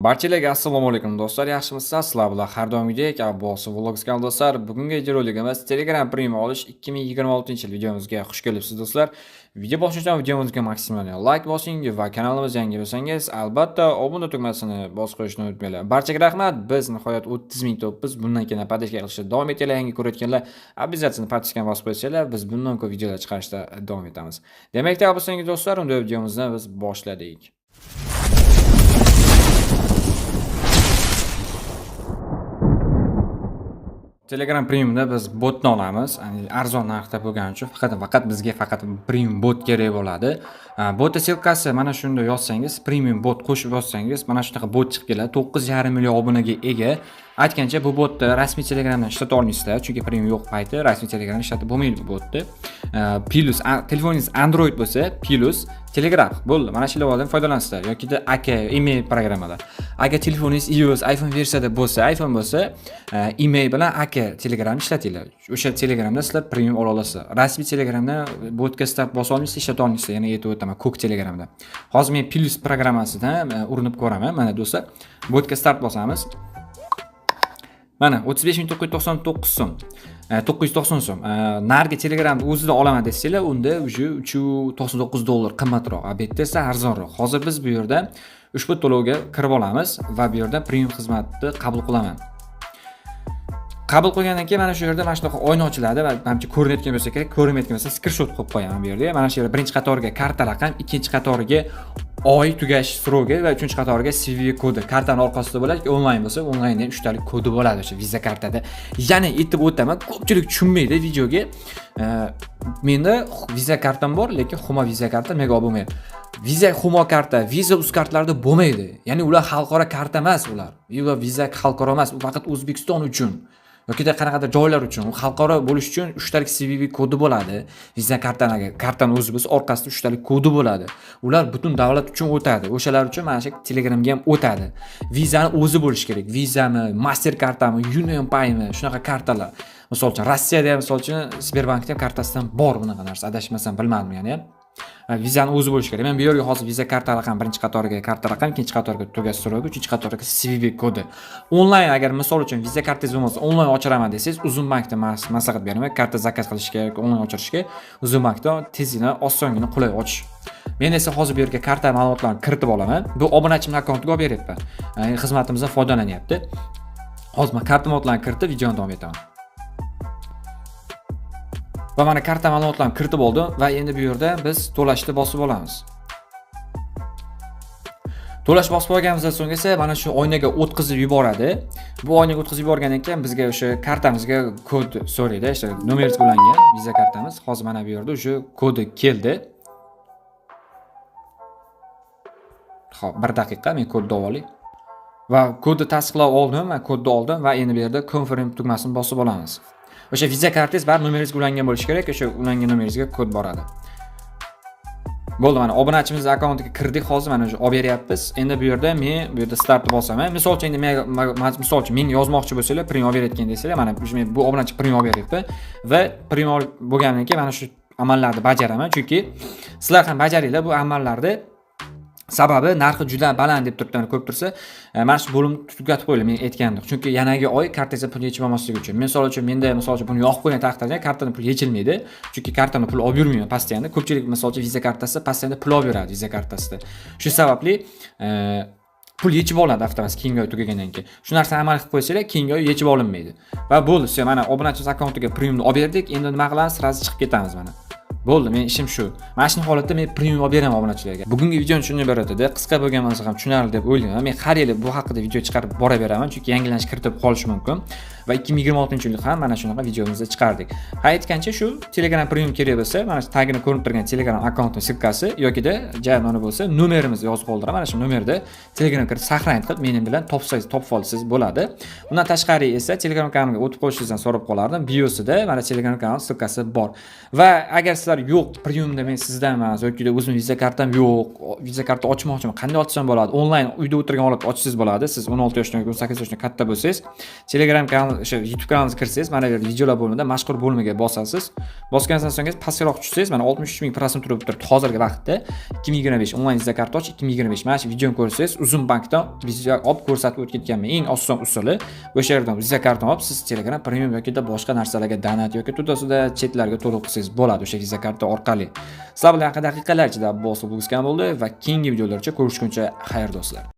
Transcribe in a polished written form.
Barchalarga assalomu alaykum do'stlar, yaxshimisizlar? Sizlar bilan har doimgidek Abbos Vlogs gal do'stlar. Bugungi videoligimiz Telegram Premium olish 2026-yil videomizga xush kelibsiz do'stlar. Video boshlashdan videomizga maksimal like bosing va kanalimizga yangi bo'lsangiz, albatta obuna tugmasini bosib qo'yishni unutmanglar. Barchaga rahmat. Biz nihoyat 30 ming topmiz. Bundan keyin podpishka qilishda davom etinglar. Yangi ko'rayotganlar обязательно podpishkani bosib qo'ysanglar, biz bundan ko'p videolar chiqarishda davom etamiz. Demak, bo'lsangiz do'stlar, unda videomizni biz boshladik. Telegram Premiumda biz botni olamiz. Ya'ni arzon narxda bo'lgani uchun faqat bizga Premium bot kerak bo'ladi. Bot silkasi mana shunda yozsangiz, Premium bot qo'shib yozsangiz, mana shunaqa bot chiqib keladi. 9,5 million obunaga ega. Aytgancha bu botni rasmiy Telegramdan ishlata olmaysizlar, chunki Premium yo'q payti rasmiy Telegramdan ishlatib bo'lmaydi bu botni. Plus telefoningiz Android bo'lsa, Plus Telegram bo'ldi. Mana shu ilovadan foydalansizlar yoki aka email programmalar. Agar telefoningiz iOS, iPhone versiyasida bo'lsa, iPhone bo'lsa, email bilan aka Telegramni ishlatinglar. O'sha Telegramda sizlar Premium ola olasizlar. Rasmiy Telegramdan botga bosa olmaysizlar, ishlata olmaysizlar. Yana aytib o'taman, ko'k Telegramda. Hozir men Plus programmasidan urinib ko'raman. Mana do'stlar, botga start bosamiz. Mana 35.999 so'm. 990 so'm. Nargi Telegramni o'zida olaman desanglar, unda uje $399 qimmatroq, bu yerda esa arzonroq. Hozir biz bu yerda ushbu to'lovga kirib olamiz va bu yerda Premium xizmatni qabul qilaman. Qabul qilgandan keyin mana shu yerda mana shunaqa oyna ochiladi va menimcha ko'rinayotgan bo'lsa kerak, ko'rinmayotgan bo'lsa screenshot qo'yib qo'yaman bu yerda. Mana shu yerda birinchi qatoriga karta raqam, ikkinchi qatoriga oy tugash srogi va uchinchi qatoriga CVV kodi. Kartani orqasida bo'ladi, onlayn bo'lsa, onlaynda 3 talik kodi bo'ladi o'sha Visa kartada. Yana aytib o'taman, ko'pchilik tushunmaydi videoga. Menda Visa kartam bor, lekin Humo Visa karta mega bo'lmaydi. Visa Humo karta, Visa uz kartalarda bo'lmaydi. Ya'ni ular xalqaro karta emas ular. Ular Visa xalqaro emas, u faqat O'zbekiston uchun. yoki qanaqadir joylar uchun, xalqaro bo'lish uchun 3 talik CVV kodi bo'ladi. Visa kartani o'zi biz orqasida 3 talik kodi bo'ladi. Ular butun davlat uchun o'tadi. O'shalar uchun mana shu Telegramga ham o'tadi. Vizani o'zi bo'lish kerak. Vizami, Mastercardmi, UnionPay'mi, shunaqa kartalar. Misol uchun Rossiyada ham, misol uchun Sberbankda ham kartasidan bor bunaqa narsa. Adashmasam bilmadim ya'ni. Vizani o'zi bo'lish kerak. Men bu yerga hozir Visa karta raqam birinchi qatoriga karta raqam, ikkinchi qatoriga tugash so'rovi, uchinchi qatoriga CVV kodi. Onlayn agar misol uchun Visa kartangiz bo'lmasa, onlayn ochiraman desangiz, Uzunbankda maslahat beraman. Karta zakaz qilishga, onlayn ochirishga Uzunbankda tezgina, osongina, qulay ochish. Men esa hozir bu yerga karta ma'lumotlarini kiritib olaman. Bu obunachimning akkauntiga olib beryapman. Ya'ni xizmatimizdan foydalanyapti. Hozir men karta ma'lumotlarini kiritib videoni davom etaman. Va mana karta ma'lumotlarini kiritib oldim va endi bu yerda biz to'lashni bosib olamiz. To'lash bosib olganimizdan so'ng esa mana shu oynaga o'tkazib yuboradi. Bu oynaga o'tkazib yuborgandan keyin bizga o'sha kartamizga kod so'raydi. O'sha nomeringiz bo'langan Visa kartamiz. Hozir mana bu yerda o'sha kodi keldi. Xo'p, 1 daqiqa men kodni olay. Va kodni tasdiqlab oldim, men kodni oldim va endi bu yerda confirm tugmasini bosib olamiz. O'sha Visa kartangiz bar nomeringiz ulangan bo'lishi kerak, o'sha ulangan nomeringizga kod boradi. Bo'ldi, mana obunachimizning akkauntiga kirdik, hozir mana shu olib beryapmiz. Endi bu yerda men bu yerda startni bosaman. Misol uchun endi men yozmoqchi bo'lsanglar, Premium olib berayotgan desanglar, mana bu obunachi Premium olib beryapti va Premium bo'lganidan keyin mana shu amallarni bajaraman, chunki sizlar ham bajaringlar bu amallarni. Sababi narxi juda baland deb turibdi, ko'p tursa, mana shu bo'limni tugatib qo'yinglar men aytgandim. Chunki yanagi oy kartangizda pul yechib olmasligi uchun. Men menda buni yoqib qo'ygan taqdirda kartadan pul yechilmaydi. Chunki kartadan pul olib yurmayman pastanda. Ko'pchilik Visa kartasi pastanda pul olib yuradi Visa kartasida. Shu sababli pul yechib oladi avtomatik keyingi oy tugagandan keyin. Shu narsani amal qilib qo'ysanglar, keyingi oy yechib olinmaydi. Va bo'ldi, mana obunachimiz akkauntiga Premiumni olib berdik. Endi nima qilamiz? Sразу chiqib ketamiz mana. Bo'ldi, men ishim shu. Mana shu holatda men Premium olib beraman obunachilarga. Bugungi videoni shunday iborat-edi. Qisqa bo'lgan bo'lsa ham tushunarli deb o'ylayman. Men har yili bu haqida video chiqarib boraveraman, chunki yangilanish kiritib qolishi mumkin. Va 2026-yil ham mana shunaqa videomizni chiqardik. Aytgancha shu Telegram Premium kerak bo'lsa, mana shu tagini ko'rinib turgan Telegram akkauntning silkasi yoki-da mana bo'lsa, nomerimizni yozib qoldiraman. Mana shu nomerda Telegram kirib saqlanib qilib, mening bilan topsangiz, topib olsangiz bo'ladi. Undan tashqari esa Telegram kanalimga o'tib qo'yishingizdan so'rab qolardim. Biosida mana Telegram kanal silkasi bor. Va agar sizlar do'stlar, yo'q, premiumda men sizdan emas yoki o'zim viza kartam yo'q, viza karta ochmoqchiman, qanday ochsam bo'ladi? Onlayn uyda o'tirgan holatda ochsangiz bo'ladi. Siz 16 yoshdan yoki 18 yoshdan katta bo'lsangiz, Telegram kanal, o'sha YouTube kanalingizga kirsangiz, mana bu yerda videolar bo'lmida mashhur bo'lmaga bosasiz. Bosgandan so'ng pastroq tushsangiz, mana 63 ming prosent turib turibdi hozirgi vaqtda. 2025 onlayn viza karta och 2025. Mana shu videoni ko'rsangiz, uzun bankdan viza olib ko'rsatib o'tib ketganman. Eng oson usuli o'sha yerdan viza kartani olib siz Telegram premium yoki boshqa narsalarga donat yoki to'dasida chetlarga to'lov qilsangiz bo'ladi o'sha viza karta orqali. Sizlar bilan daqiqalar ichida Abbos bo'lgan bo'ldi va keyingi videolarda ko'rishguncha xayr do'stlar.